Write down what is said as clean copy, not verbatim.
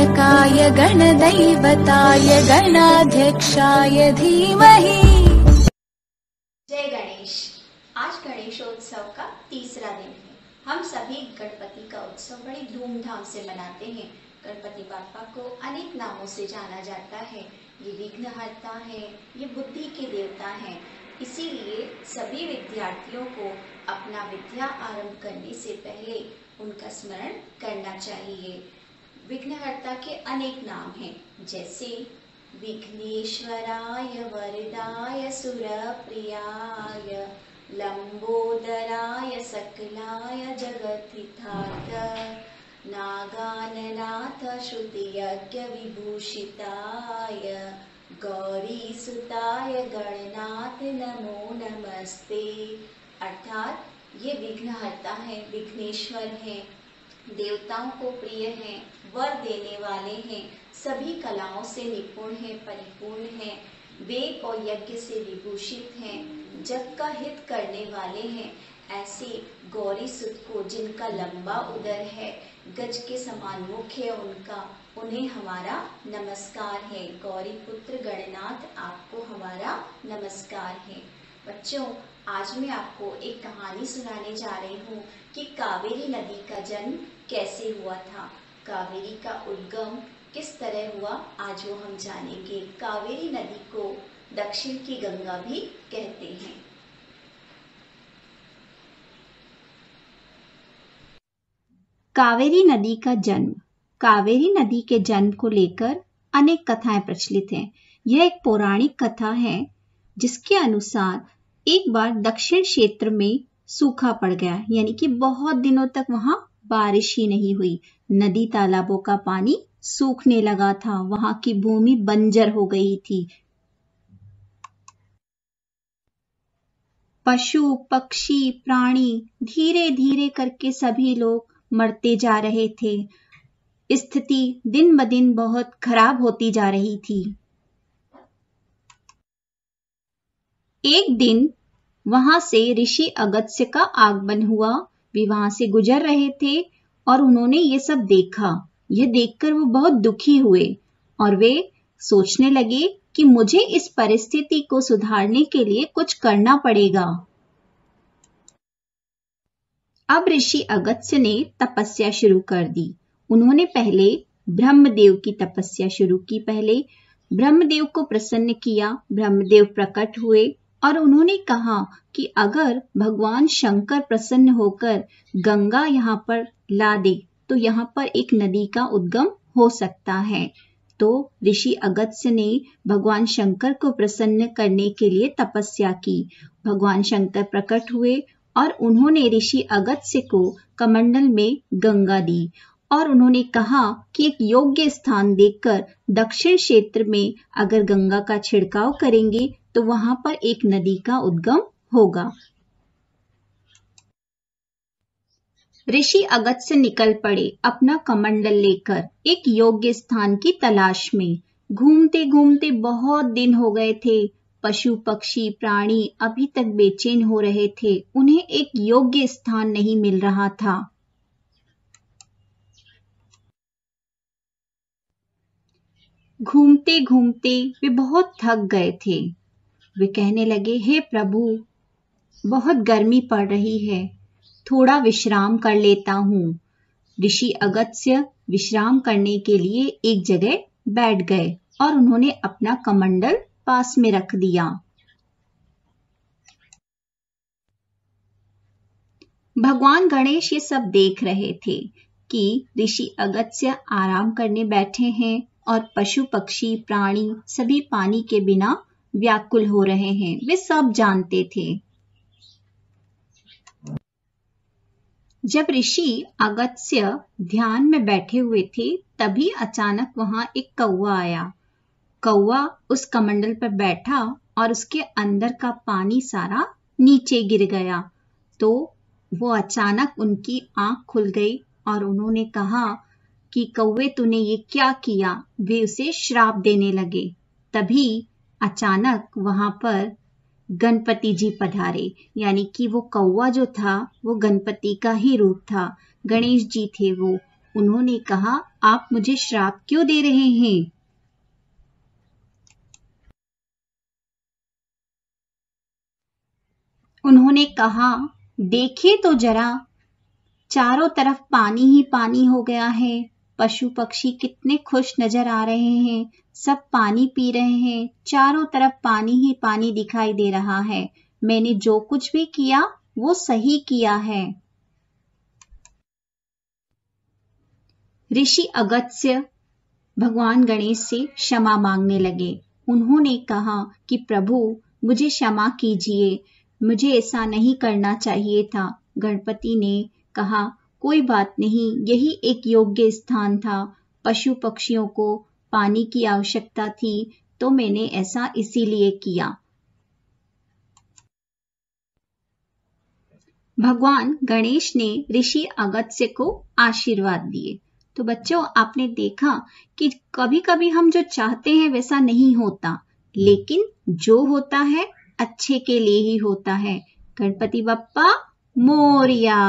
गणाधिपत्यगणाधिनायकाय गणदैवताय गणाध्यक्षाय धीमहि। जय गणेश। आज गणेशोत्सव का तीसरा दिन है। हम सभी गणपति का उत्सव बड़ी धूमधाम से मनाते हैं। गणपति बाप्पा को अनेक नामों से जाना जाता है। ये विघ्नहर्ता है, ये बुद्धि के देवता हैं। इसीलिए सभी विद्यार्थियों को अपना विद्या आरंभ करने से पहले उनका स्मरण करना चाहिए। विघ्नहर्ता के अनेक नाम हैं, जैसे विघ्नेश्वराय वरदाय सुरप्रियाय लंबोदराय सकलाय जगद्धिताय नागाननाथ श्रुतियज्ञ विभूषिताय गौरीसुताय गणनाथ नमो नमस्ते। अर्थात ये विघ्नहर्ता है, विघ्नेश्वर हैं, देवताओं को प्रिय हैं, वर देने वाले हैं, सभी कलाओं से निपुण हैं, परिपूर्ण हैं, वेद और यज्ञ से विभूषित हैं, जग का हित करने वाले हैं। ऐसे गौरी सुत को, जिनका लंबा उदर है, गज के समान मुख है उनका, उन्हें हमारा नमस्कार है। गौरी पुत्र गणनाथ, आपको हमारा नमस्कार है। बच्चों, आज मैं आपको एक कहानी सुनाने जा रही हूँ कि कावेरी नदी का जन्म कैसे हुआ था, कावेरी का उद्गम किस तरह हुआ, आज वो हम जानेंगे। कावेरी नदी को दक्षिण की गंगा भी कहते हैं। कावेरी नदी का जन्म। कावेरी नदी के जन्म को लेकर अनेक कथाएं प्रचलित हैं। यह एक पौराणिक कथा है जिसके अनुसार एक बार दक्षिण क्षेत्र में सूखा पड़ गया, यानी कि बहुत दिनों तक वहां बारिश ही नहीं हुई। नदी तालाबों का पानी सूखने लगा था, वहां की भूमि बंजर हो गई थी। पशु पक्षी प्राणी धीरे धीरे करके सभी लोग मरते जा रहे थे। स्थिति दिन ब दिन बहुत खराब होती जा रही थी। एक दिन वहां से ऋषि अगस्त्य का आगमन हुआ। वे वहां से गुजर रहे थे और उन्होंने ये सब देखा। यह देखकर वो बहुत दुखी हुए और वे सोचने लगे कि मुझे इस परिस्थिति को सुधारने के लिए कुछ करना पड़ेगा। अब ऋषि अगस्त्य ने तपस्या शुरू कर दी। उन्होंने पहले ब्रह्मदेव की तपस्या शुरू की। पहले ब्रह्मदेव को प्रसन्न किया। ब्रह्मदेव प्रकट हुए और उन्होंने कहा कि अगर भगवान शंकर प्रसन्न होकर गंगा यहाँ पर ला दे तो यहाँ पर एक नदी का उद्गम हो सकता है। तो ऋषि अगस्त्य ने भगवान शंकर को प्रसन्न करने के लिए तपस्या की। भगवान शंकर प्रकट हुए और उन्होंने ऋषि अगस्त्य को कमंडल में गंगा दी और उन्होंने कहा कि एक योग्य स्थान देखकर दक्षिण क्षेत्र में अगर गंगा का छिड़काव करेंगे तो वहां पर एक नदी का उद्गम होगा। ऋषि अगस्त्य निकल पड़े अपना कमंडल लेकर एक योग्य स्थान की तलाश में। घूमते घूमते बहुत दिन हो गए थे। पशु पक्षी प्राणी अभी तक बेचैन हो रहे थे। उन्हें एक योग्य स्थान नहीं मिल रहा था। घूमते घूमते वे बहुत थक गए थे। वे कहने लगे, हे प्रभु, बहुत गर्मी पड़ रही है, थोड़ा विश्राम कर लेता हूँ। ऋषि अगस्त्य विश्राम करने के लिए एक जगह बैठ गए और उन्होंने अपना कमंडल पास में रख दिया। भगवान गणेश ये सब देख रहे थे कि ऋषि अगस्त्य आराम करने बैठे हैं और पशु पक्षी प्राणी सभी पानी के बिना व्याकुल हो रहे हैं। वे सब जानते थे। जब ऋषि अगस्त्य ध्यान में बैठे हुए थे तभी अचानक वहां एक कौवा आया। कौवा उस कमंडल पर बैठा और उसके अंदर का पानी सारा नीचे गिर गया। तो वो अचानक उनकी आंख खुल गई और उन्होंने कहा कि कौवे, तूने ये क्या किया? वे उसे श्राप देने लगे। तभी अचानक वहां पर गणपति जी पधारे, यानी कि वो कौवा जो था वो गणपति का ही रूप था। गणेश जी थे वो। उन्होंने कहा, आप मुझे श्राप क्यों दे रहे हैं? उन्होंने कहा, देखिए तो जरा, चारों तरफ पानी ही पानी हो गया है। पशु पक्षी कितने खुश नजर आ रहे हैं, सब पानी पी रहे हैं, चारों तरफ पानी ही पानी दिखाई दे रहा है। मैंने जो कुछ भी किया वो सही किया है। ऋषि अगस्त्य भगवान गणेश से क्षमा मांगने लगे। उन्होंने कहा कि प्रभु मुझे क्षमा कीजिए, मुझे ऐसा नहीं करना चाहिए था। गणपति ने कहा, कोई बात नहीं, यही एक योग्य स्थान था। पशु पक्षियों को पानी की आवश्यकता थी तो मैंने ऐसा इसीलिए किया। भगवान गणेश ने ऋषि अगस्त्य को आशीर्वाद दिए। तो बच्चों, आपने देखा कि कभी कभी हम जो चाहते हैं वैसा नहीं होता, लेकिन जो होता है अच्छे के लिए ही होता है। गणपति बप्पा मोरया।